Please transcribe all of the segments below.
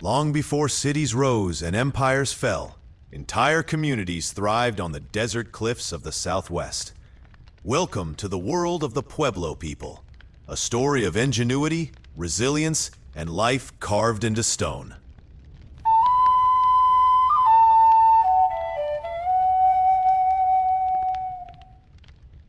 Long before cities rose and empires fell, entire communities thrived on the desert cliffs of the Southwest. Welcome to the world of the Pueblo people, a story of ingenuity, resilience, and life carved into stone.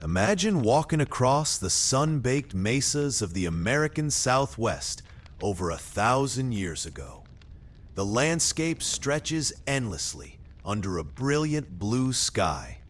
Imagine walking across the sun-baked mesas of the American Southwest over 1,000 years ago. The landscape stretches endlessly under a brilliant blue sky,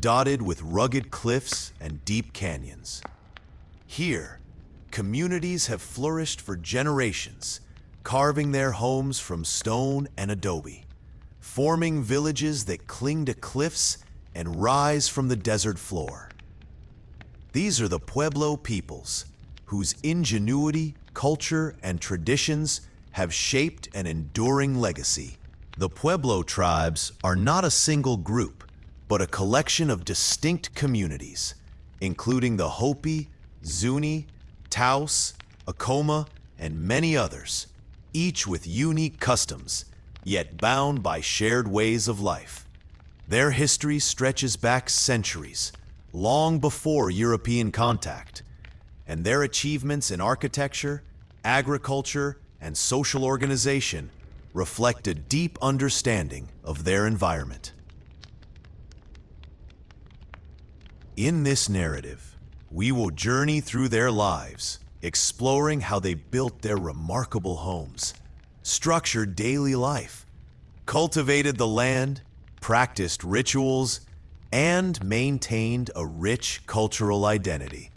dotted with rugged cliffs and deep canyons. Here, communities have flourished for generations, carving their homes from stone and adobe, forming villages that cling to cliffs and rise from the desert floor. These are the Pueblo peoples, whose ingenuity, culture, and traditions have shaped an enduring legacy. The Pueblo tribes are not a single group, but a collection of distinct communities, including the Hopi, Zuni, Taos, Acoma, and many others, each with unique customs, yet bound by shared ways of life. Their history stretches back centuries, long before European contact, and their achievements in architecture, agriculture, and social organization reflect a deep understanding of their environment. In this narrative, we will journey through their lives, exploring how they built their remarkable homes, structured daily life, cultivated the land, practiced rituals, and maintained a rich cultural identity.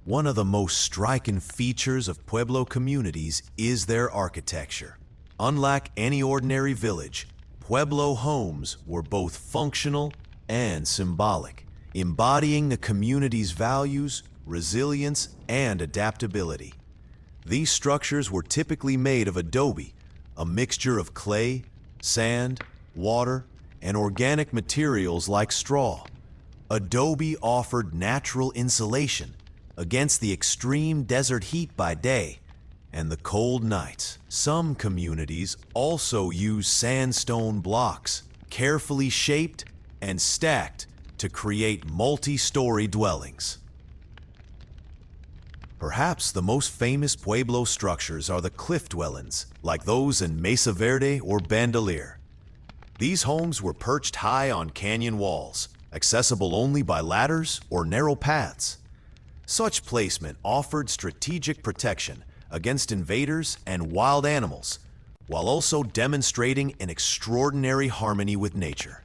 One of the most striking features of Pueblo communities is their architecture. Unlike any ordinary village, Pueblo homes were both functional and symbolic, embodying the community's values, resilience, and adaptability. These structures were typically made of adobe, a mixture of clay, sand, water, and organic materials like straw. Adobe offered natural insulation against the extreme desert heat by day and the cold nights. Some communities also use sandstone blocks, carefully shaped and stacked to create multi-story dwellings. Perhaps the most famous Pueblo structures are the cliff dwellings, like those in Mesa Verde or Bandelier. These homes were perched high on canyon walls, accessible only by ladders or narrow paths. Such placement offered strategic protection against invaders and wild animals, while also demonstrating an extraordinary harmony with nature.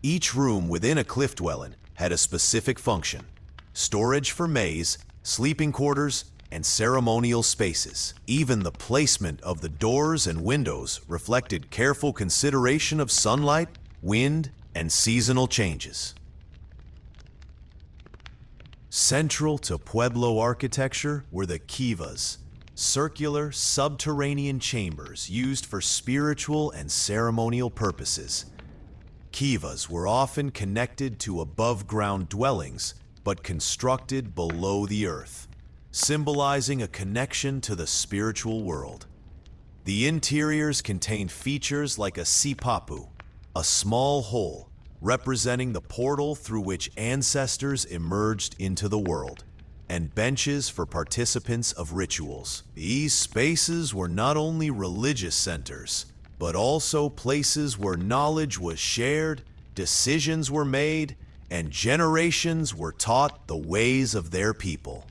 Each room within a cliff dwelling had a specific function: storage for maize, sleeping quarters, and ceremonial spaces. Even the placement of the doors and windows reflected careful consideration of sunlight, wind, and seasonal changes. Central to Pueblo architecture were the kivas, circular subterranean chambers used for spiritual and ceremonial purposes. Kivas were often connected to above-ground dwellings, but constructed below the earth, symbolizing a connection to the spiritual world. The interiors contained features like a sipapu, a small hole representing the portal through which ancestors emerged into the world, and benches for participants of rituals. These spaces were not only religious centers, but also places where knowledge was shared, decisions were made, and generations were taught the ways of their people.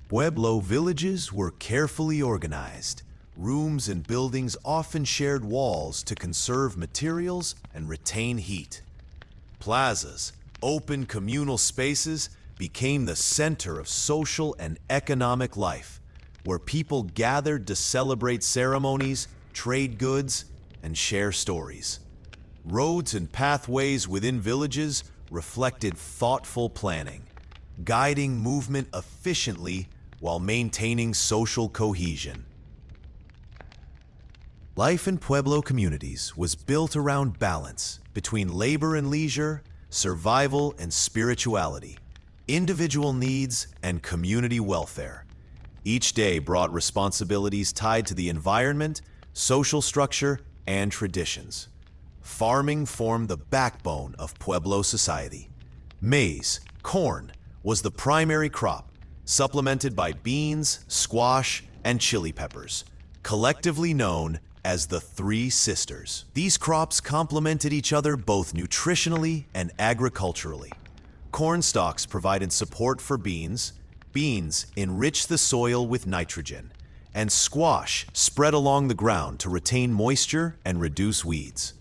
Pueblo villages were carefully organized. Rooms and buildings often shared walls to conserve materials and retain heat. Plazas, open communal spaces, became the center of social and economic life, where people gathered to celebrate ceremonies, trade goods, and share stories. Roads and pathways within villages reflected thoughtful planning, guiding movement efficiently while maintaining social cohesion. Life in Pueblo communities was built around balance between labor and leisure, survival and spirituality, individual needs and community welfare. Each day brought responsibilities tied to the environment, social structure, and traditions. Farming formed the backbone of Pueblo society. Maize, corn, was the primary crop, supplemented by beans, squash, and chili peppers, collectively known as the Three Sisters. These crops complemented each other both nutritionally and agriculturally. Corn stalks provided support for beans, beans enriched the soil with nitrogen, and squash spread along the ground to retain moisture and reduce weeds.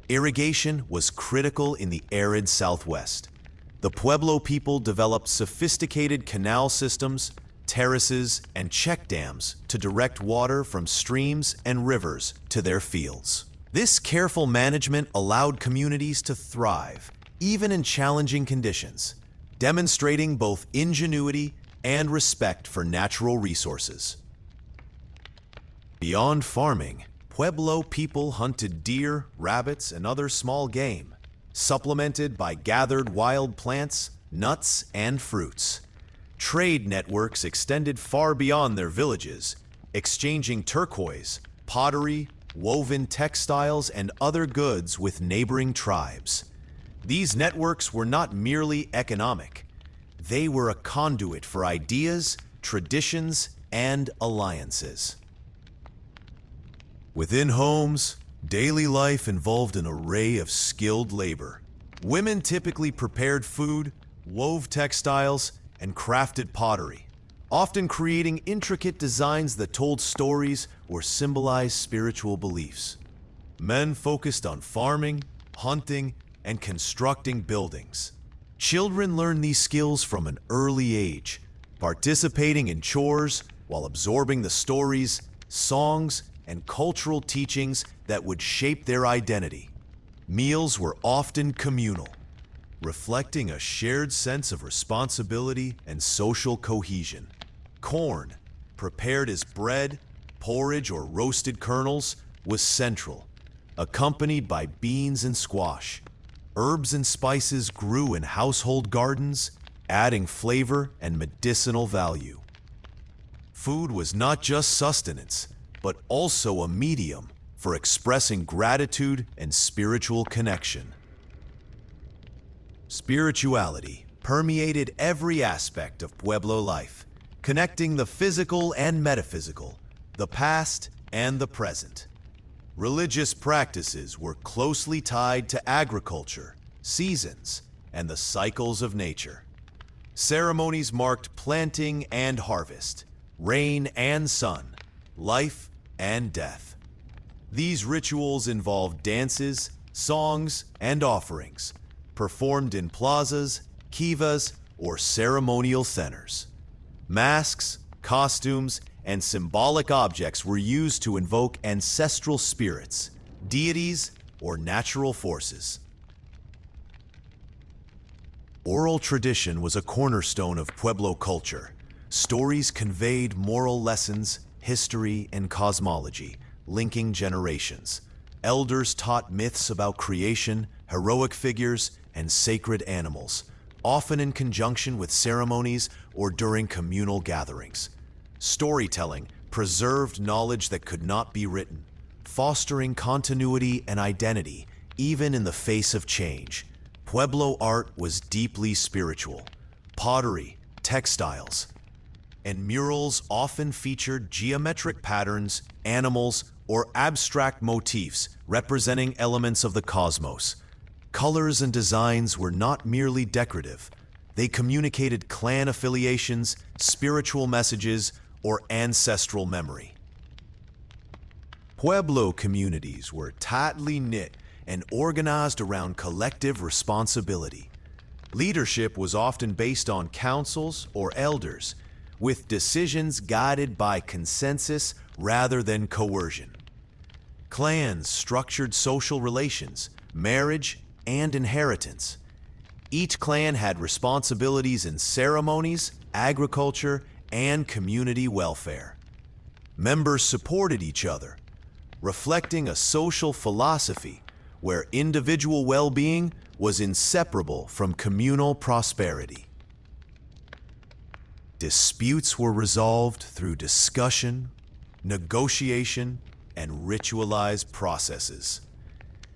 Irrigation was critical in the arid Southwest. The Pueblo people developed sophisticated canal systems, terraces, and check dams to direct water from streams and rivers to their fields. This careful management allowed communities to thrive, even in challenging conditions, demonstrating both ingenuity and respect for natural resources. Beyond farming, Pueblo people hunted deer, rabbits, and other small game, supplemented by gathered wild plants, nuts, and fruits. Trade networks extended far beyond their villages, exchanging turquoise, pottery, woven textiles, and other goods with neighboring tribes. These networks were not merely economic. They were a conduit for ideas, traditions, and alliances. Within homes, daily life involved an array of skilled labor. Women typically prepared food, wove textiles, and crafted pottery, often creating intricate designs that told stories or symbolized spiritual beliefs. Men focused on farming, hunting, and constructing buildings. Children learned these skills from an early age, participating in chores while absorbing the stories, songs, and cultural teachings that would shape their identity. Meals were often communal, reflecting a shared sense of responsibility and social cohesion. Corn, prepared as bread, porridge, or roasted kernels, was central, accompanied by beans and squash. Herbs and spices grew in household gardens, adding flavor and medicinal value. Food was not just sustenance, but also a medium for expressing gratitude and spiritual connection. Spirituality permeated every aspect of Pueblo life, connecting the physical and metaphysical, the past and the present. Religious practices were closely tied to agriculture, seasons, and the cycles of nature. Ceremonies marked planting and harvest, rain and sun, life and death. These rituals involved dances, songs, and offerings, performed in plazas, kivas, or ceremonial centers. Masks, costumes, and symbolic objects were used to invoke ancestral spirits, deities, or natural forces. Oral tradition was a cornerstone of Pueblo culture. Stories conveyed moral lessons, history, and cosmology, linking generations. Elders taught myths about creation, heroic figures, and sacred animals, often in conjunction with ceremonies or during communal gatherings. Storytelling preserved knowledge that could not be written, fostering continuity and identity even in the face of change. Pueblo art was deeply spiritual. Pottery, textiles, and murals often featured geometric patterns, animals, or abstract motifs representing elements of the cosmos. Colors and designs were not merely decorative. They communicated clan affiliations, spiritual messages, or ancestral memory. Pueblo communities were tightly knit and organized around collective responsibility. Leadership was often based on councils or elders, with decisions guided by consensus rather than coercion. Clans structured social relations, marriage, and inheritance. Each clan had responsibilities in ceremonies, agriculture, and community welfare. Members supported each other, reflecting a social philosophy where individual well-being was inseparable from communal prosperity. Disputes were resolved through discussion, negotiation, and ritualized processes.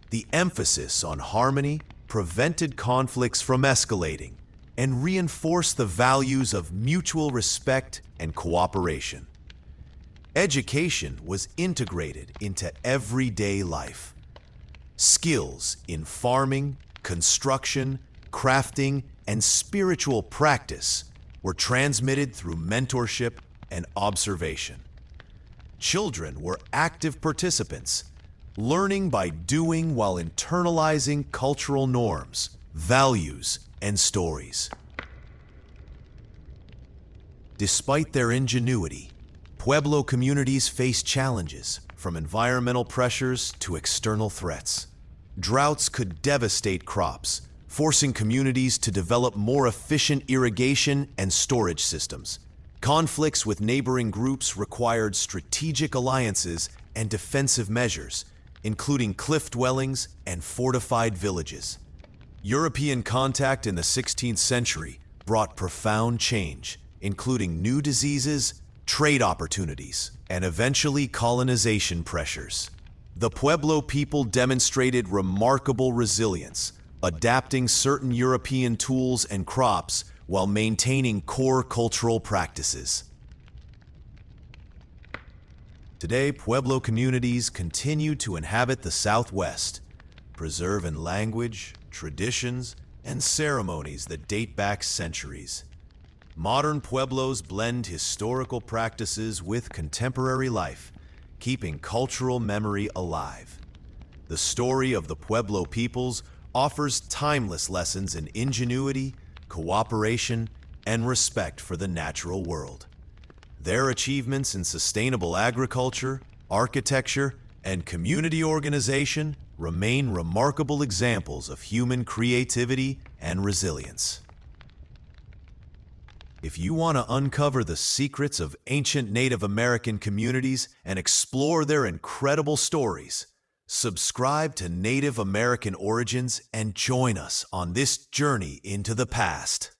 The emphasis on harmony prevented conflicts from escalating and reinforced the values of mutual respect and cooperation. Education was integrated into everyday life. Skills in farming, construction, crafting, and spiritual practice were transmitted through mentorship and observation. Children were active participants, learning by doing while internalizing cultural norms, values, and stories. Despite their ingenuity, Pueblo communities face challenges, from environmental pressures to external threats. Droughts could devastate crops, forcing communities to develop more efficient irrigation and storage systems. Conflicts with neighboring groups required strategic alliances and defensive measures, including cliff dwellings and fortified villages. European contact in the 16th century brought profound change, including new diseases, trade opportunities, and eventually colonization pressures. The Pueblo people demonstrated remarkable resilience, adapting certain European tools and crops while maintaining core cultural practices. Today, Pueblo communities continue to inhabit the Southwest, preserving language, traditions, and ceremonies that date back centuries. Modern Pueblos blend historical practices with contemporary life, keeping cultural memory alive. The story of the Pueblo peoples offers timeless lessons in ingenuity, cooperation, and respect for the natural world. Their achievements in sustainable agriculture, architecture, and community organization remain remarkable examples of human creativity and resilience. If you want to uncover the secrets of ancient Native American communities and explore their incredible stories, subscribe to Native American Origins and join us on this journey into the past.